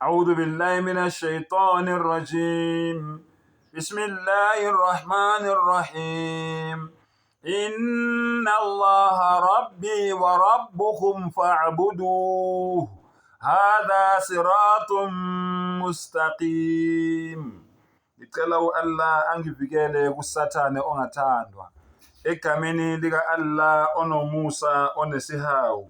أعوذ بالله من الشيطان الرجيم بسم الله الرحمن الرحيم إن الله ربي وربكم فاعبدوه هذا صراط مستقيم. Ngicela Allah angivikele kusathane ongathandwa egameni lika Allah onomusa onesihawu.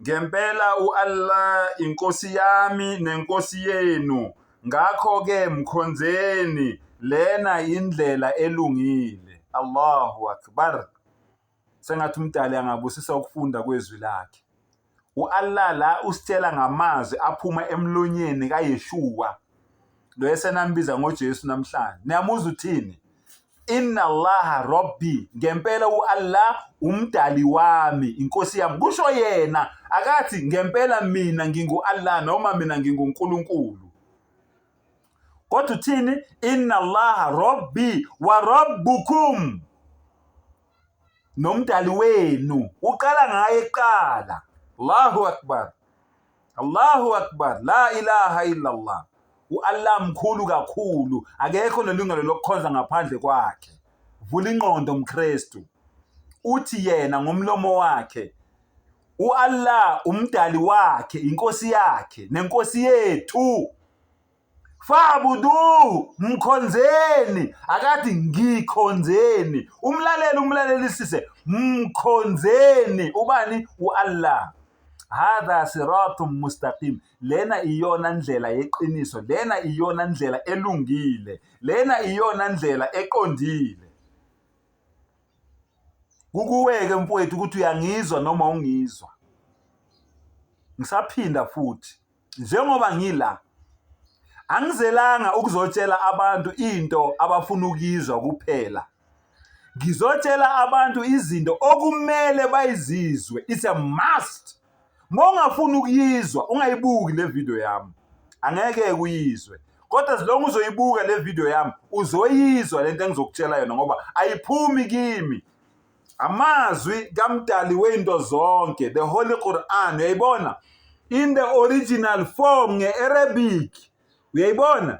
Ngempela uAllah inkosi yami nenkosi yenu, ngakho ke mkhonzeni, lena indlela elungile. Allahu Akbar. Sengathi umdali angabusisa ukufunda kwezwi lakhe. uAllah la usitshela ngamazwi aphuma emlonyeni kaYeshua, lo esenambiza ngoJesu namhlanje. Niyamuzwa uthini? Inna Allaha Rabbi, ngempela uAllah umdali wami, inkosi yami. Kusho yena akathi ngempela mina ngingu-Allah noma mina nginguNkulunkulu. Kodwa uthini? Inna Allaha Rabbi wa Rabbukum, nomdali wenu. Uqala ngaye eqala. Allahu Akbar, Allahu Akbar, la ilaha illallah. uAllah mkhulu kakhulu, akekho nelungelo lokukhonza ngaphandle kwakhe. Vula ingqondo mKristu, uthi yena ngomlomo wakhe uAllah umdali wakhe, inkosi yakhe nenkosi yethu. Fa'budu, mkhonzeni, akathi ngikhonzeni. Umlalelisise, mkhonzeni ubani? uAllah. Hadha siratun mustaqim, lena iyona ndlela yeqiniso, lena iyona ndlela elungile, lena iyona ndlela eqondile. Kukuweke mfowethu ukuthi uyangizwa noma ungizwa. Ngisaphinda futhi, njengoba ngila, angizelanga ukuzotshela abantu into abafuna ukizwa kuphela. Ngizotshela abantu izinto okumele bayizizwe. It's a must. Mongafuna ukuyizwa ungayibuki le video yami, angeke uyizwe. Kodwa silonke uzoyibuka le video yami uzoyizwa lento engizokutshela yona, ngoba ayiphumi kimi. Amazwi kamdali wento zonke, the Holy Quran, uyayibona in the original form nge-Arabic, uyayibona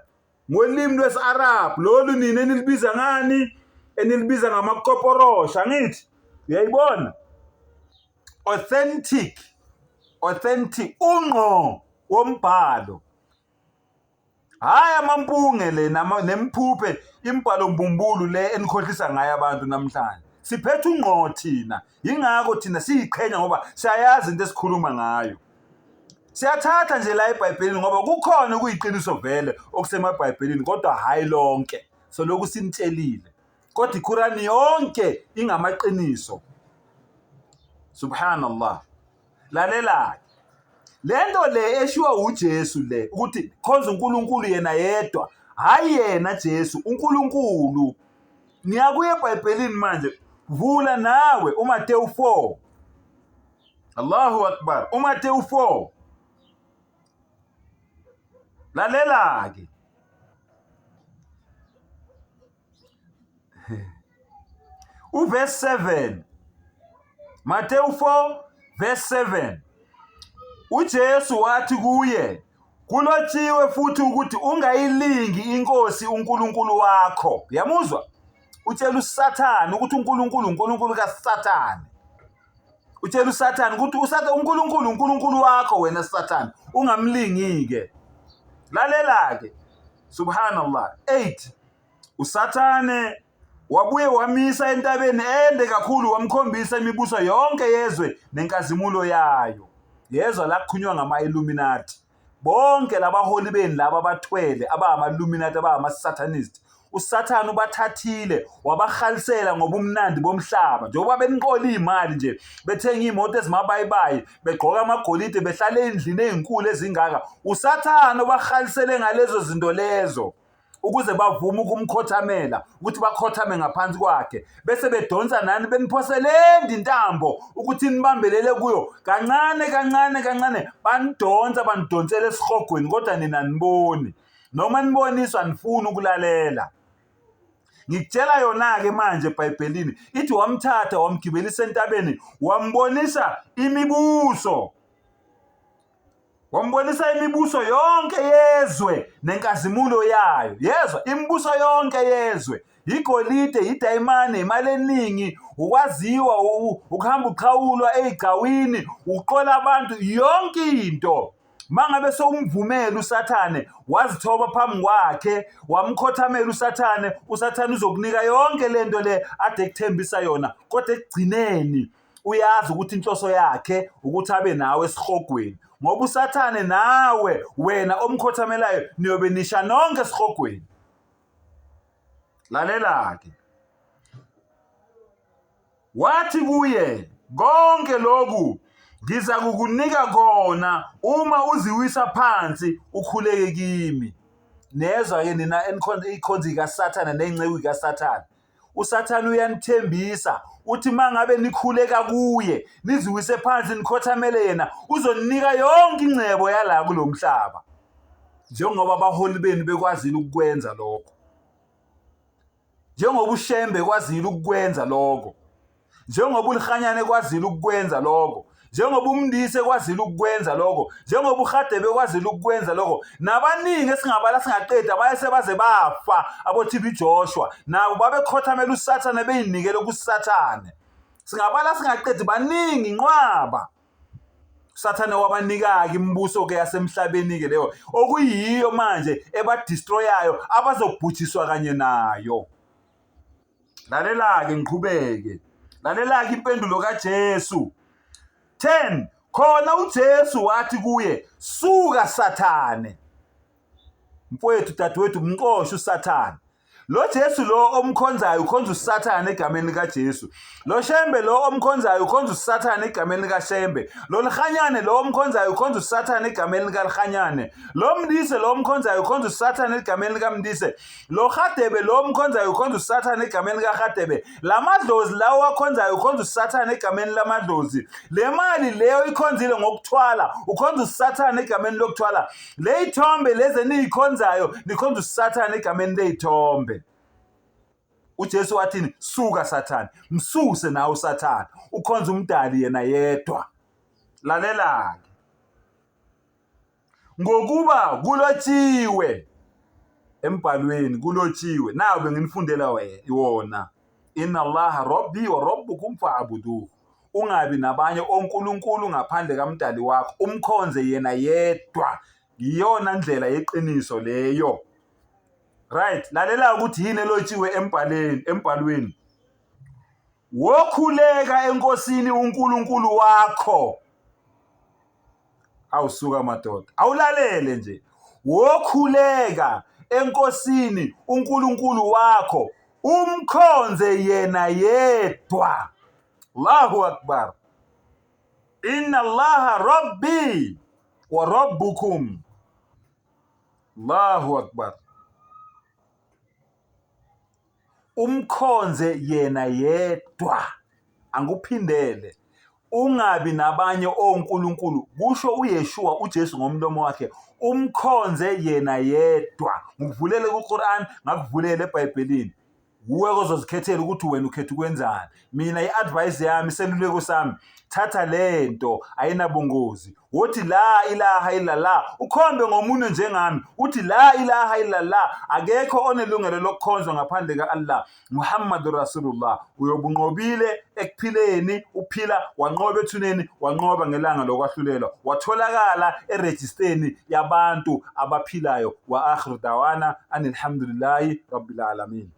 ngolimi lwesi-Arab, lolu nini enilibiza ngani? Enilibiza ngamakoporosha, angithi? Uyayibona? Authentic, ungqo wombhalo. Haya mampunge le nemphuphe imbhalo mbumbulu le enikhohlisa ngayo abantu namhlanje. Siphethe ungqo thina, ingakho thina siyiqhenya ngoba siyayazi into esikhuluma ngayo. Siyathatha nje la eBhayibhelini ngoba kukhona kuyiqiniso vele okusemabhayibhelini, kodwa hayi lonke. So lokhu sinitshelile, kodwa iQuran yonke ingamaqiniso. Subhanallah. Lalela lento le eshiwa uJesu le, ukuthi khonza uNkulunkulu yena yedwa, hayi yena Jesu uNkulunkulu. Niyakuye eBhayibhelini manje, vula nawe uMateyu 4. Allahu Akbar, uMateyu 4. Lalela ke, uverse 7. Mateyu 4 verse 7. uJesu wathi kuye, kulotshiwe futhi ukuthi ungayilingi inkosi uNkulunkulu wakho. Yamuzwa? Utshela uSathane ukuthi uNkulunkulu kaSathane. Utshela uSathane ukuthi uNkulunkulu wakho wena Sathane, ungamlingi-ke. Lalela ke, subhanallah. 8. uSathane wabuye wamisa entabeni ende kakhulu, wamkhombisa imibuso yonke yezwe nenkazimulo yayo. Yezwa la kukhulunywa ngama-Illuminati. Bonke labaholi beni laba abathwele abangama-Illuminati, abangama-Satanist, uSathane ubathathile wabahalisela ngobumnandi bomhlaba. Njengoba beniqola imali nje, bethenga imoto ezimabayibayi, begqoka amagolide, behlala endlini ezinkulu ezingaka, uSathane ubahalisele ngalezo zinto lezo, ukuze bavume ukumkhothamela, ukuthi bakhothame ngaphansi kwakhe. Bese bedonsa nani, beniphosele intambo ukuthi nibambelele kuyo kancane, banidonsele esihogweni, kodwa nina niboni, noma niboniswa nifuna ukulalela. Ngikutshela yona-ke manje eBhayibhelini, ithi wamthatha wamgibelisa entabeni, wambonisa imibuso. wambonisa imibuso yonke yezwe nenkazimulo yayo. Yezwa, imibuso yonke yezwe, igolide, idayimane, imali eningi, ukwaziwa, ukuhamba uqhawulwa ey'gcawini, uqola abantu, yonke into. Mangabe sowumvumela uSathane, wazithoba phambi kwakhe, wamkhothamela uSathane uzokunika yonke lento le ade kuthembisa yona, kodwa ekugcineni uyazi ukuthi inhloso yakhe ukuthi abe nawe esihogweni. Ngoba uSathane nawe wena omkhothamelayo niyobe nisha nonke esihogweni. Lalela-ke, wathi kuye, konke lokhu ngiza kukunika kona uma uziwisa phansi ukhuleke kimi. Nezwa-ke nina ikhonzi kaSathane ney'nceku kaSathane. uSathane uyanithembisa uthi mangabe nikhuleka kuye niziwise phansi nikhothamele yena uzoninika yonke ingcebo yala kulomhlaba. Njengoba abaholi benu bekwazile ukukwenza lokho. Njengoba uShembe kwazile ukukwenza lokho. Njengoba uLikhanyane ekwazile ukukwenza lokho. Njengoba uMndisi ekwazile ukukwenza lokho. Njengoba uRhadebe ekwazile ukukwenza lokho. Nabaningi esingabala singaqedi abayese baze bafa abo-TB Joshua nabo babekhothamela uSathane beyinikele kuSathane. Singabala singaqedi baningi inqwaba. uSathane wabanika-ke imibuso-ke yasemhlabeni-ke leyo okuyiyo manje ebadistroyayo abazobhujiswa kanye nayo. Lalela-ke ngiqhubeke. Lalela-ke impendulo kaJesu. 10 khona uJesu wathi kuye, suka Sathane. Mfowethu dadewethu mnqoshe uSathane. Lo Jesu lo omkhonzayo ukhonza uSathane egameni likaJesu. Lo Shembe lo omkhonzayo ukhonza uSathane egameni likaShembe. Lo Likhanyane lo omkhonzayo ukhonza uSathane egameni likaLikhanyane. Lo Mndise lo omkhonzayo ukhonza uSathane egameni likaMndise. Lo Rhadebe lo omkhonzayo ukhonza uSathane egameni likaRhadebe. Lamadlozi lawo wakhonzayo ukhonza uSathane egameni lamadlozi. Le mali leyo ikhonzile ngokuthwala ukhonza uSathane egameni lokuthwala. Le ithombe lezi niyikhonzayo nikhonza uSathane egameni ley'thombe. uJesu wathini? Suka Sathane. Msuse nawe uSathane. Ukhonza umdali yena yedwa. Lalela-ke. Ngokuba kulotshiwe embhalweni, kulotshiwe. Nawe benginifundela wona. Inna Allaha Rabbi wa Rabbukum fa'buduhu. Ungabi nabanye onkulunkulu ngaphandle kamdali wakho. Umkhonze yena yedwa. Iyona ndlela yeqiniso leyo. Right, lalela ukuthi yini elotshiwe embhalweni. Wokhuleka enkosini uNkulunkulu wakho. Awusuka madoda. Awulalele nje. Wokhuleka enkosini uNkulunkulu wakho. Umkhonze yena yedwa. Allahu Akbar. Inna Allaha Rabbi wa Rabbukum. Allahu Akbar. Umkhonze yena yedwa. Anguphindele. Ungabi nabanye onkulunkulu. Kusho uYeshua uJesu ngomlomo wakhe. Umkhonze yena yedwa. Ngikuvulele kuQuran, ngakuvulele eBhayibhelini. Uwe ozozikhethela ukuthi wena ukhetha ukwenzani. Mina i-advice yami, iseluleko sami, thatha lento ayinabungozi. Uthi la ilaha illallah, ukhombe ngomunye njengami. Uthi la ilaha illallah, akekho onelungelo lokukhonzwa ngaphandle kaAllah. Muhammadur Rasulullah. Uyobunqobile ekuphileni, uphila wanqoba ethuneni, wanqoba ngelanga lokwahlulela. Watholakala erejisteni yabantu abaphilayo. Wa akhiru dawana anilhamdulillahi rabbil alamin.